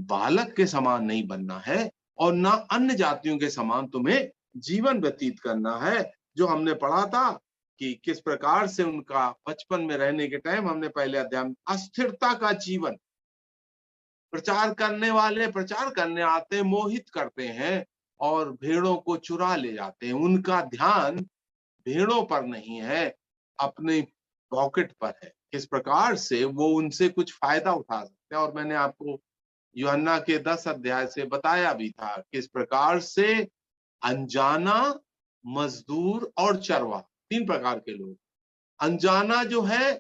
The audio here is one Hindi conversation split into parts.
बालक के समान नहीं बनना है और ना अन्य जातियों के समान तुम्हें जीवन व्यतीत करना है। जो हमने पढ़ा था कि किस प्रकार से उनका बचपन में रहने के टाइम, हमने पहले अध्याय में, अस्थिरता का जीवन। प्रचार करने वाले प्रचार करने आते हैं, मोहित करते हैं और भेड़ों को चुरा ले जाते हैं। उनका ध्यान भेड़ों पर नहीं है, अपने पॉकेट पर है। किस प्रकार से वो उनसे कुछ फायदा उठा सकते हैं। और मैंने आपको यूहन्ना के 10 अध्याय से बताया भी था किस प्रकार से अनजाना, मजदूर और चरवाहा, 3 प्रकार के लोग। अनजाना जो है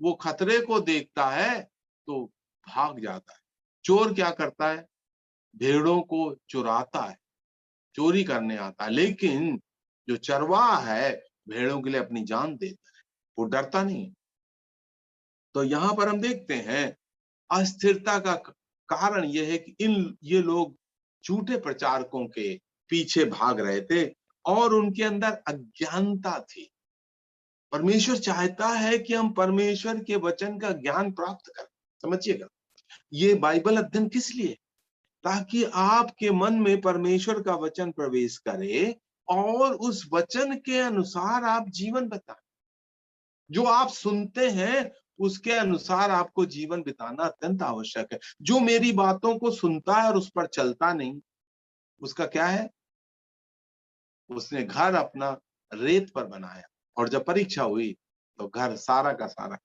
वो खतरे को देखता है तो भाग जाता है। चोर क्या करता है? भेड़ों को चुराता है, चोरी करने आता है। लेकिन जो चरवाहा है भेड़ों के लिए अपनी जान देता है, वो डरता नहीं है। तो यहाँ पर हम देखते हैं अस्थिरता का कारण यह है कि ये लोग झूठे प्रचारकों के पीछे भाग रहे थे और उनके अंदर अज्ञानता थी। परमेश्वर चाहता है कि हम परमेश्वर के वचन का ज्ञान प्राप्त करें। समझिएगा, ये बाइबल अध्ययन किस लिए? ताकि आपके मन में परमेश्वर का वचन प्रवेश करे और उस वचन के अनुसार आप जीवन बिताएं। जो आप सुनते हैं उसके अनुसार आपको जीवन बिताना अत्यंत आवश्यक है। जो मेरी बातों को सुनता है और उस पर चलता नहीं, उसका क्या है? उसने घर अपना रेत पर बनाया और जब परीक्षा हुई तो घर सारा का सारा।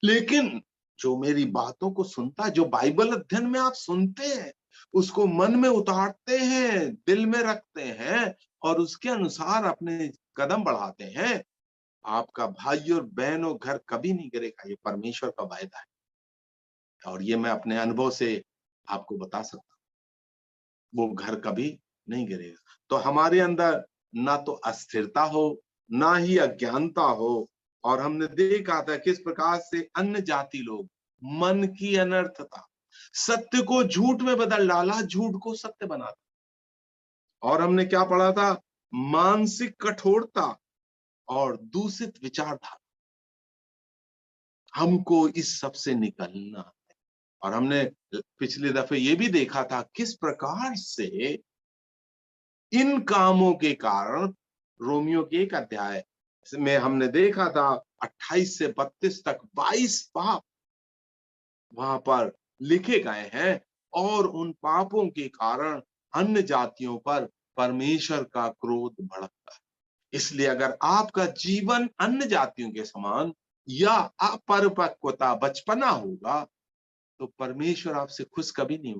लेकिन जो मेरी बातों को सुनता है, जो बाइबल अध्ययन में आप सुनते हैं, उसको मन में उतारते हैं, दिल में रखते हैं और उसके अनुसार अपने कदम बढ़ाते हैं, आपका भाई और बहन और घर कभी नहीं गिरेगा। ये परमेश्वर का वायदा है और ये मैं अपने अनुभव से आपको बता सकता हूँ, वो घर कभी नहीं गिरेगा। तो हमारे अंदर ना तो अस्थिरता हो, ना ही अज्ञानता हो। और हमने देखा था किस प्रकार से अन्य जाति लोग मन की अनर्थता, सत्य को झूठ में बदल डाला, झूठ को सत्य बना दिया। और हमने क्या पढ़ा था? मानसिक कठोरता और दूषित विचारधारा। हमको इस सब से निकलना है। और हमने पिछले दफे ये भी देखा था किस प्रकार से इन कामों के कारण, रोमियो के 1 अध्याय में हमने देखा था 28 से 32 तक 22 पाप वहां पर लिखे गए हैं और उन पापों के कारण अन्य जातियों पर परमेश्वर का क्रोध भड़कता है। इसलिए अगर आपका जीवन अन्य जातियों के समान या अपरिपक्वता, बचपना होगा तो परमेश्वर आपसे खुश कभी नहीं होगा।